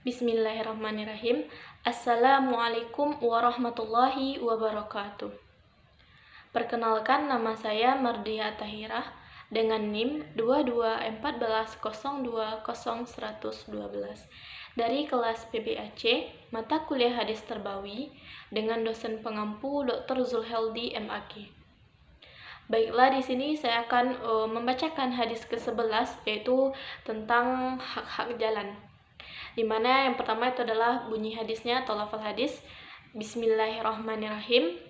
Bismillahirrahmanirrahim. Assalamualaikum warahmatullahi wabarakatuh. Perkenalkan, nama saya Mardia Tahirah dengan NIM 2214020112 dari kelas PBAC mata kuliah hadis terbawi dengan dosen pengampu Dr. Zulheldi MAG. Baiklah, di sini saya akan membacakan hadis ke-11, yaitu tentang hak-hak jalan. Dimana yang pertama itu adalah bunyi hadisnya atau lafal hadis. Bismillahirrahmanirrahim.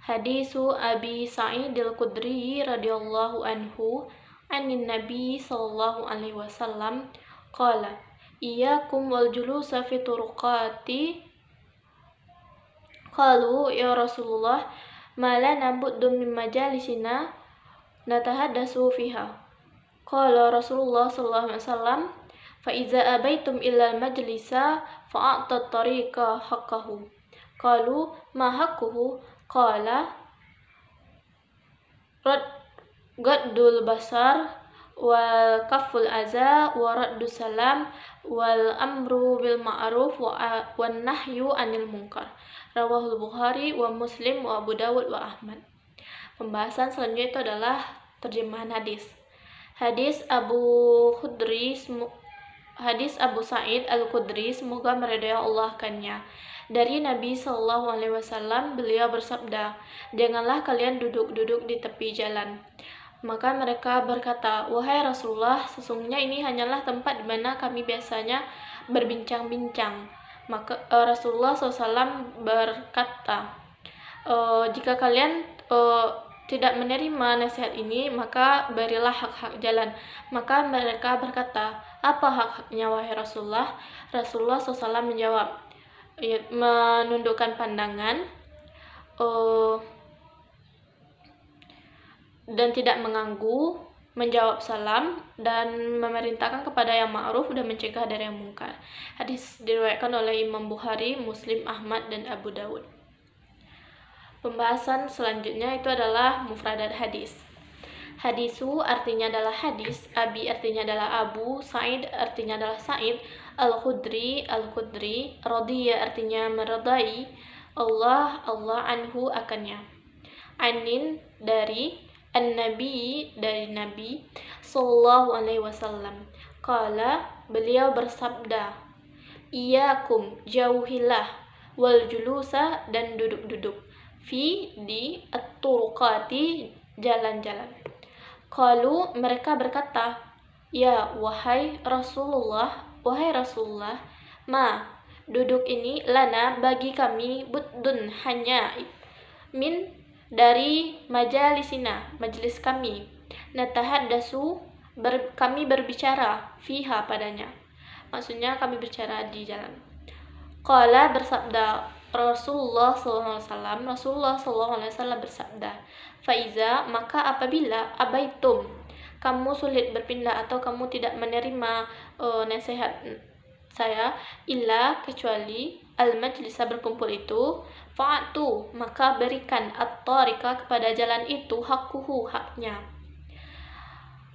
Hadisu Abi Sa'id al-Khudri radhiyallahu anhu anin Nabi sallallahu alaihi wasallam qala iyyakum wal julusa fi turuqati. Qalu ya Rasulullah ma lana buddu min majalisina natahaddatsu fiha. Qala Rasulullah sallallahu alaihi wasallam فَإِذَا أَبَيْتُمْ إِلَّا الْمَجْلِسَ فَأَعْطَ الطَّرِيقَ حَقَّهُ قَالُوا مَا حَقُّهُ قَالَ غَضُّ الْبَصَرِ وَكَفُّ الْأَذَى وَرَدُّ السَّلَامِ وَالْأَمْرُ بِالْمَعْرُوفِ وَالنَّهْيُ عَنِ الْمُنكَرِ Rawahul Bukhari wa Muslim wa Abu Dawud wa Ahmad. Pembahasan selanjutnya itu adalah terjemahan hadis. Hadis Abu Sa'id al-Khudri, semoga meridai Allah akannya. Dari Nabi Shallallahu Alaihi Wasallam, beliau bersabda, janganlah kalian duduk-duduk di tepi jalan. Maka mereka berkata, wahai Rasulullah, sesungguhnya ini hanyalah tempat di mana kami biasanya berbincang-bincang. Maka Rasulullah SAW berkata, jika kalian tidak menerima nasihat ini, maka berilah hak-hak jalan. Maka mereka berkata, apa hak-haknya wahai Rasulullah? Rasulullah SAW menjawab, menundukkan pandangan dan tidak mengganggu, menjawab salam, dan memerintahkan kepada yang ma'ruf dan mencegah dari yang mungkar. Hadis diriwayatkan oleh Imam Bukhari, Muslim, Ahmad, dan Abu Dawud. Pembahasan selanjutnya itu adalah mufradat hadis. Hadisu artinya adalah hadis, Abi artinya adalah Abu, Sa'id artinya adalah Sa'id, Al-Khudri, Radiyya artinya meredai, Allah anhu akannya. Anin dari, An-Nabi dari Nabi sallallahu alaihi wasallam. Qala, beliau bersabda, iyyakum jauhilah, wal julusa dan duduk-duduk, fi di at-turuqati jalan-jalan. Qalu, mereka berkata, ya wahai Rasulullah, ma duduk ini lana bagi kami buddun hanya min dari majalisina majelis kami, natahaddasu kami berbicara fiha padanya, maksudnya kami bicara di jalan. Qala bersabda Rasulullah SAW bersabda, faiza maka apabila abaitum kamu sulit berpindah atau kamu tidak menerima nasihat saya, illa kecuali al-majlisa berkumpul itu, fa'atu maka berikan at-tariqa kepada jalan itu hakkuhu haknya.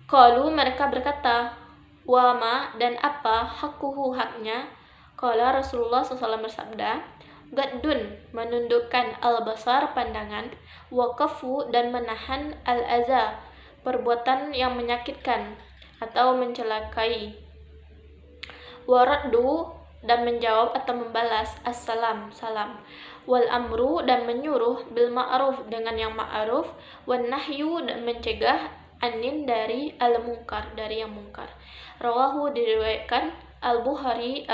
Qalu mereka berkata, wa ma dan apa hakkuhu haknya? Qala Rasulullah SAW bersabda, gaddun menundukkan al-basar pandangan, waqafu dan menahan al-aza perbuatan yang menyakitkan atau mencelakai, waraddu dan menjawab atau membalas assalam salam, wal amru dan menyuruh bil ma'ruf dengan yang ma'ruf, wan nahyu dan mencegah anin dari al-munkar dari yang mungkar. Rawahu diriwayatkan Al-Bukhari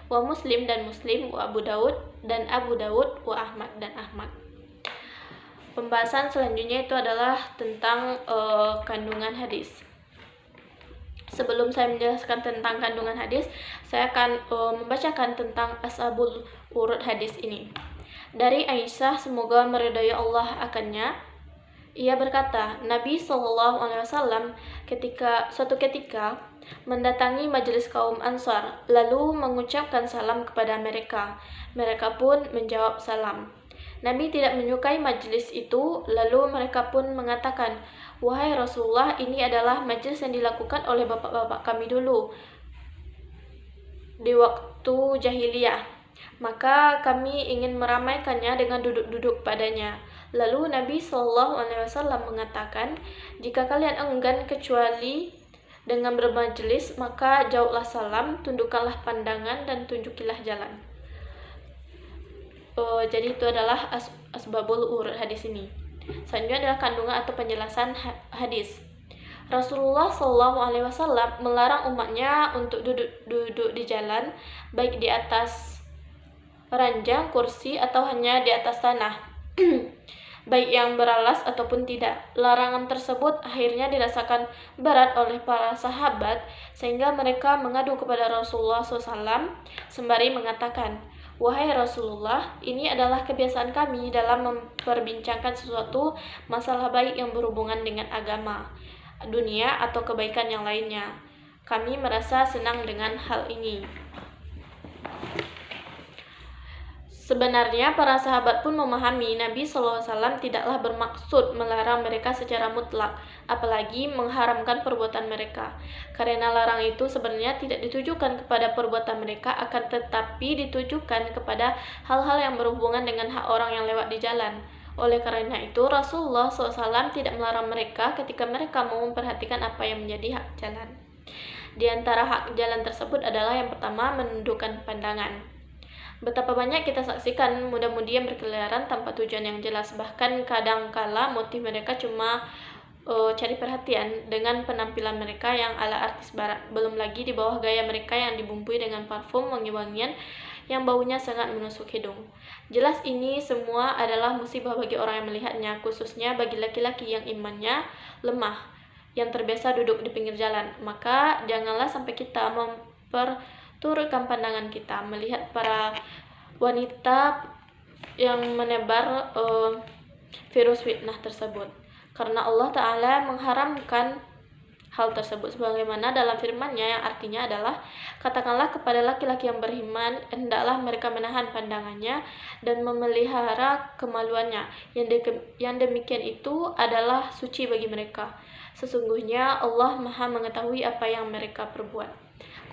wa Muslim dan Muslim, wa Abu Dawud dan Abu Dawud, wa Ahmad dan Ahmad. Pembahasan selanjutnya itu adalah tentang kandungan hadis. Sebelum saya menjelaskan tentang kandungan hadis, saya akan membacakan tentang ashabul urud hadis ini. Dari Aisyah, semoga meridai Allah akannya, ia berkata, Nabi SAW suatu ketika mendatangi majelis kaum Ansar, lalu mengucapkan salam kepada mereka. Mereka pun menjawab salam. Nabi tidak menyukai majelis itu, lalu mereka pun mengatakan, wahai Rasulullah, ini adalah majelis yang dilakukan oleh bapak-bapak kami dulu. di waktu jahiliyah. Maka kami ingin meramaikannya dengan duduk-duduk padanya. Lalu Nabi SAW mengatakan, jika kalian enggan kecuali dengan bermajelis, maka jauhlah salam, tundukkanlah pandangan, dan tunjukilah jalan. Jadi itu adalah asbabul urud hadis ini. Selanjutnya adalah kandungan atau penjelasan hadis. Rasulullah SAW melarang umatnya untuk duduk di jalan, baik di atas ranjang, kursi, atau hanya di atas tanah, baik yang beralas ataupun tidak. Larangan tersebut akhirnya dirasakan berat oleh para sahabat, sehingga mereka mengadu kepada Rasulullah SAW sembari mengatakan, "Wahai Rasulullah, ini adalah kebiasaan kami dalam memperbincangkan sesuatu masalah baik yang berhubungan dengan agama, dunia, atau kebaikan yang lainnya. Kami merasa senang dengan hal ini." Sebenarnya para sahabat pun memahami Nabi SAW tidaklah bermaksud melarang mereka secara mutlak, apalagi mengharamkan perbuatan mereka. Karena larang itu sebenarnya tidak ditujukan kepada perbuatan mereka, akan tetapi ditujukan kepada hal-hal yang berhubungan dengan hak orang yang lewat di jalan. Oleh karena itu, Rasulullah SAW tidak melarang mereka ketika mereka mau memperhatikan apa yang menjadi hak jalan. Di antara hak jalan tersebut adalah yang pertama, menundukkan pandangan. Betapa banyak kita saksikan muda-mudi yang berkeliaran tanpa tujuan yang jelas, bahkan kadangkala motif mereka cuma cari perhatian dengan penampilan mereka yang ala artis barat, belum lagi di bawah gaya mereka yang dibumbui dengan parfum wangi-wangian yang baunya sangat menusuk hidung. Jelas ini semua adalah musibah bagi orang yang melihatnya, khususnya bagi laki-laki yang imannya lemah, yang terbiasa duduk di pinggir jalan. Maka janganlah sampai kita turunkan pandangan kita melihat para wanita yang menebar virus fitnah tersebut, karena Allah Ta'ala mengharamkan hal tersebut sebagaimana dalam firman-Nya yang artinya adalah, katakanlah kepada laki-laki yang beriman, hendaklah mereka menahan pandangannya dan memelihara kemaluannya, yang demikian itu adalah suci bagi mereka. Sesungguhnya Allah Maha mengetahui apa yang mereka perbuat.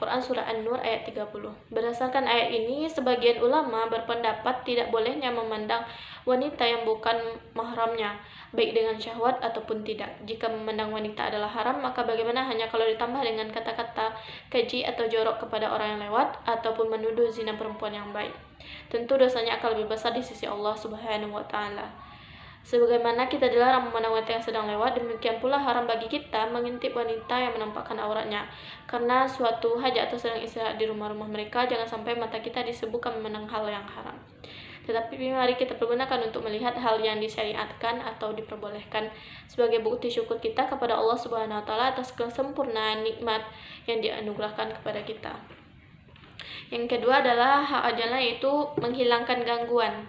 Quran Surah An-Nur ayat 30. Berdasarkan ayat ini, sebagian ulama berpendapat tidak bolehnya memandang wanita yang bukan mahramnya, baik dengan syahwat ataupun tidak. Jika memandang wanita adalah haram, maka bagaimana hanya kalau ditambah dengan kata-kata keji atau jorok kepada orang yang lewat, ataupun menuduh zina perempuan yang baik. Tentu dosanya akan lebih besar di sisi Allah Subhanahu wa Ta'ala. Sebagaimana kita dilarang memandang wanita yang sedang lewat, demikian pula haram bagi kita mengintip wanita yang menampakkan auratnya. Karena suatu hajat atau sedang istirahat di rumah-rumah mereka, jangan sampai mata kita disibukkan memandang hal yang haram. Tetapi mari kita pergunakan untuk melihat hal yang disyariatkan atau diperbolehkan sebagai bukti syukur kita kepada Allah Subhanahu wa Ta'ala atas kesempurnaan nikmat yang dianugerahkan kepada kita. Yang kedua adalah hak ajala, yaitu menghilangkan gangguan.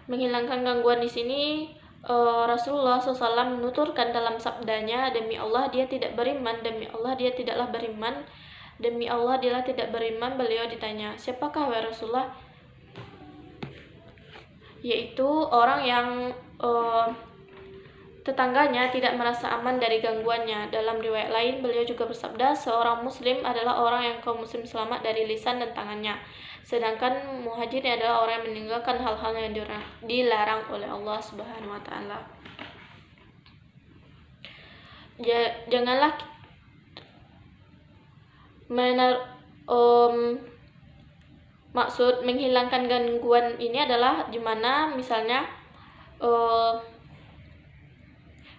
Menghilangkan gangguan di sini Rasulullah SAW menuturkan dalam sabdanya, demi Allah dia tidak beriman, demi Allah dia tidaklah beriman, demi Allah dia tidak beriman. Beliau ditanya, siapakah wahai Rasulullah? Yaitu orang yang tetangganya tidak merasa aman dari gangguannya. Dalam riwayat lain beliau juga bersabda, seorang muslim adalah orang yang kaum muslim selamat dari lisan dan tangannya, sedangkan muhajir adalah orang yang meninggalkan hal-hal yang dilarang oleh Allah Subhanahu wa Ta'ala. Janganlah maksud menghilangkan gangguan ini adalah dimana misalnya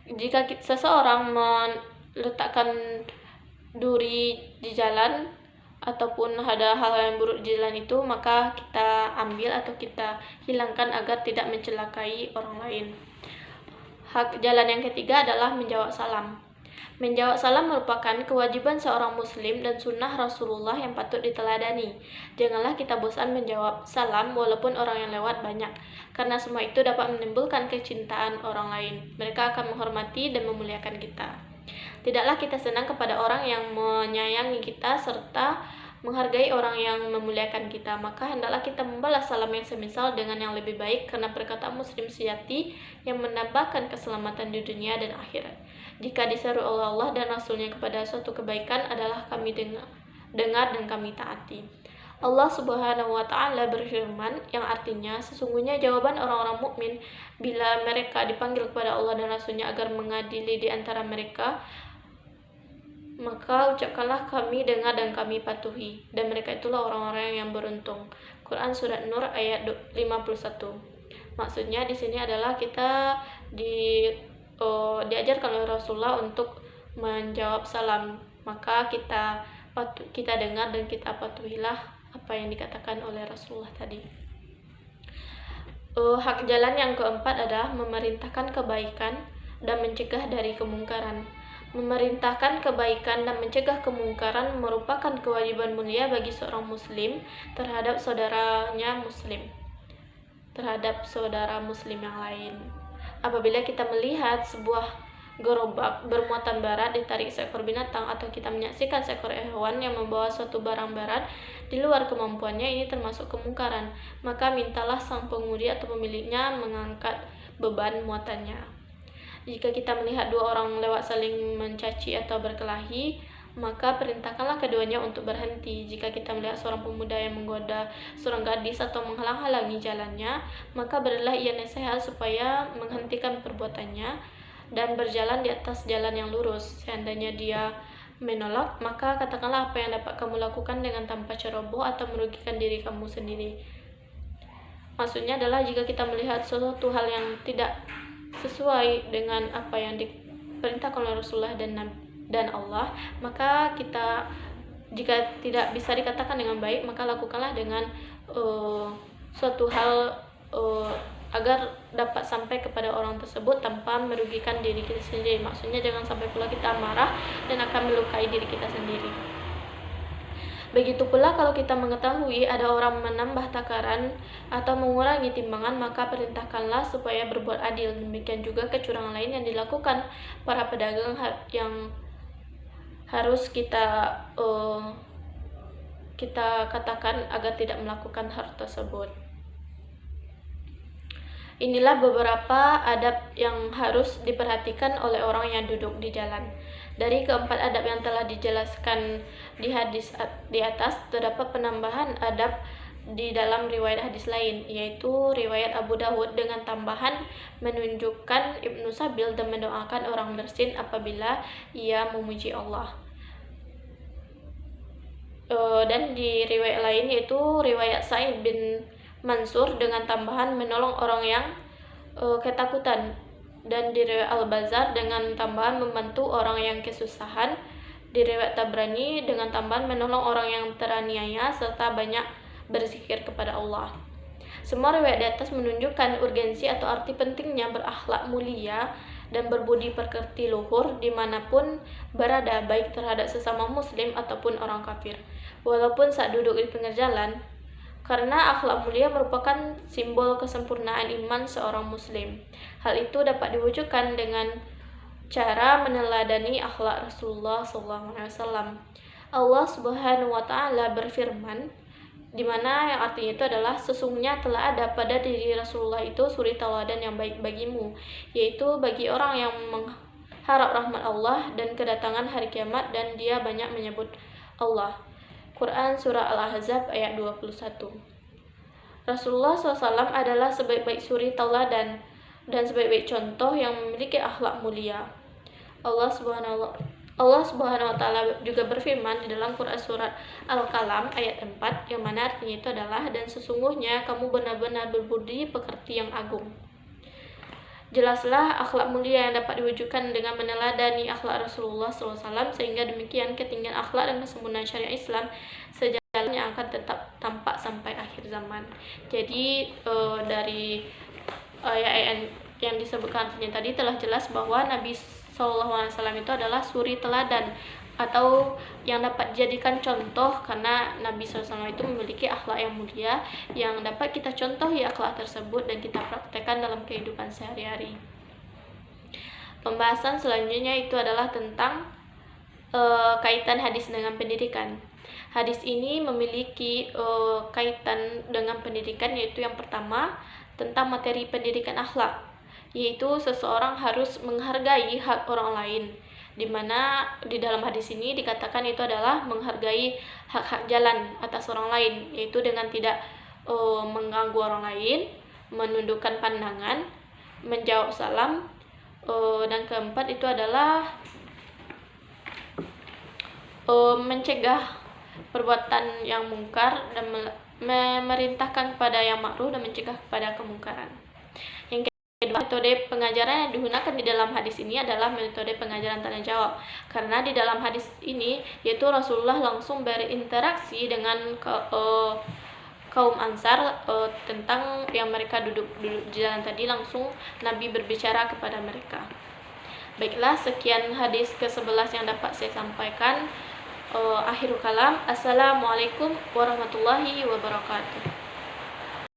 jika seseorang meletakkan duri di jalan ataupun ada hal yang buruk di jalan itu, maka kita ambil atau kita hilangkan agar tidak mencelakai orang lain. Hak jalan yang ketiga adalah menjawab salam. Menjawab salam merupakan kewajiban seorang muslim dan sunnah Rasulullah yang patut diteladani. Janganlah kita bosan menjawab salam walaupun orang yang lewat banyak, karena semua itu dapat menimbulkan kecintaan orang lain. Mereka akan menghormati dan memuliakan kita. Tidaklah kita senang kepada orang yang menyayangi kita serta menghargai orang yang memuliakan kita, maka hendaklah kita membalas salam yang semisal dengan yang lebih baik, karena perkataan muslim sejati yang menambahkan keselamatan di dunia dan akhirat. Jika diseru oleh Allah dan Rasulnya kepada suatu kebaikan adalah kami dengar dan kami taati. Allah Subhanahu wa taala berfirman, yang artinya sesungguhnya jawaban orang-orang mukmin bila mereka dipanggil kepada Allah dan Rasul-Nya agar mengadili di antara mereka, maka ucapkanlah kami dengar dan kami patuhi, dan mereka itulah orang-orang yang beruntung. Quran surat Nur ayat 51. Maksudnya di sini adalah kita diajarkan oleh Rasulullah untuk menjawab salam, maka kita dengar dan kita patuhilah apa yang dikatakan oleh Rasulullah tadi. Hak jalan yang keempat adalah memerintahkan kebaikan dan mencegah dari kemungkaran. Memerintahkan kebaikan dan mencegah kemungkaran merupakan kewajiban mulia bagi seorang muslim terhadap saudara muslim yang lain. Apabila kita melihat sebuah gerobak bermuatan berat ditarik seekor binatang, atau kita menyaksikan seekor hewan yang membawa suatu barang berat di luar kemampuannya, ini termasuk kemungkaran, maka mintalah sang pengemudi atau pemiliknya mengangkat beban muatannya. Jika kita melihat dua orang lewat saling mencaci atau berkelahi, maka perintahkanlah keduanya untuk berhenti. Jika kita melihat seorang pemuda yang menggoda seorang gadis atau menghalang-halangi jalannya, maka berilah ia nasihat supaya menghentikan perbuatannya dan berjalan di atas jalan yang lurus. Seandainya dia menolak, maka katakanlah apa yang dapat kamu lakukan dengan tanpa ceroboh atau merugikan diri kamu sendiri. Maksudnya adalah jika kita melihat sesuatu hal yang tidak sesuai dengan apa yang diperintahkan oleh Rasulullah dan Allah, maka kita, jika tidak bisa dikatakan dengan baik, maka lakukanlah dengan suatu hal agar dapat sampai kepada orang tersebut tanpa merugikan diri kita sendiri. Maksudnya jangan sampai pula kita marah dan akan melukai diri kita sendiri. Begitu pula kalau kita mengetahui ada orang menambah takaran atau mengurangi timbangan, maka perintahkanlah supaya berbuat adil. Demikian juga kecurangan lain yang dilakukan para pedagang yang harus kita katakan agar tidak melakukan hal tersebut. Inilah beberapa adab yang harus diperhatikan oleh orang yang duduk di jalan. Dari keempat adab yang telah dijelaskan di hadis di atas, terdapat penambahan adab di dalam riwayat hadis lain, yaitu riwayat Abu Dawud dengan tambahan menunjukkan Ibnu Sabil dan mendoakan orang bersin apabila ia memuji Allah. Dan di riwayat lain yaitu riwayat Sa'id bin Mansur dengan tambahan menolong orang yang ketakutan, dan di riwayat Al-Bazar dengan tambahan membantu orang yang kesusahan, di riwayat Tabrani dengan tambahan menolong orang yang teraniaya serta banyak berzikir kepada Allah. Semua riwayat di atas menunjukkan urgensi atau arti pentingnya berakhlak mulia dan berbudi pekerti luhur dimanapun berada, baik terhadap sesama muslim ataupun orang kafir, walaupun saat duduk di pinggir jalan, karena akhlak mulia merupakan simbol kesempurnaan iman seorang muslim. Hal itu dapat diwujudkan dengan cara meneladani akhlak Rasulullah SAW. Allah Subhanahu wa taala berfirman, di mana yang artinya itu adalah sesungguhnya telah ada pada diri Rasulullah itu suri tauladan yang baik bagimu, yaitu bagi orang yang mengharap rahmat Allah dan kedatangan hari kiamat dan dia banyak menyebut Allah. Quran surah Al-Ahzab ayat 21. Rasulullah SAW adalah sebaik-baik suri tauladan dan sebaik-baik contoh yang memiliki akhlak mulia. Allah Subhanahu wa taala juga berfirman di dalam Quran surat Al-Qalam ayat 4, yang mana artinya itu adalah, dan sesungguhnya kamu benar-benar berbudi pekerti yang agung. Jelaslah akhlak mulia yang dapat diwujudkan dengan meneladani akhlak Rasulullah SAW, sehingga demikian ketinggian akhlak dan kesempurnaan syariat Islam sejalan yang akan tetap tampak sampai akhir zaman. Jadi dari ayat yang disebutkan tadi telah jelas bahwa Nabi SAW itu adalah suri teladan atau yang dapat dijadikan contoh, karena Nabi SAW itu memiliki akhlak yang mulia yang dapat kita contohi akhlak tersebut dan kita praktekkan dalam kehidupan sehari-hari. Pembahasan selanjutnya itu adalah tentang kaitan hadis dengan pendidikan. Hadis ini memiliki kaitan dengan pendidikan, yaitu yang pertama tentang materi pendidikan akhlak, yaitu seseorang harus menghargai hak orang lain, di mana di dalam hadis ini dikatakan itu adalah menghargai hak-hak jalan atas orang lain, yaitu dengan tidak mengganggu orang lain, menundukkan pandangan, menjawab salam, dan keempat itu adalah mencegah perbuatan yang mungkar dan memerintahkan kepada yang ma'ruf dan mencegah kepada kemungkaran. Yang kedua, metode pengajaran yang digunakan di dalam hadis ini adalah metode pengajaran tanya jawab. Karena di dalam hadis ini yaitu Rasulullah langsung berinteraksi dengan kaum Ansar tentang yang mereka duduk di jalan tadi, langsung Nabi berbicara kepada mereka. Baiklah, sekian hadis ke-11 yang dapat saya sampaikan. Akhirul kalam. Assalamualaikum warahmatullahi wabarakatuh.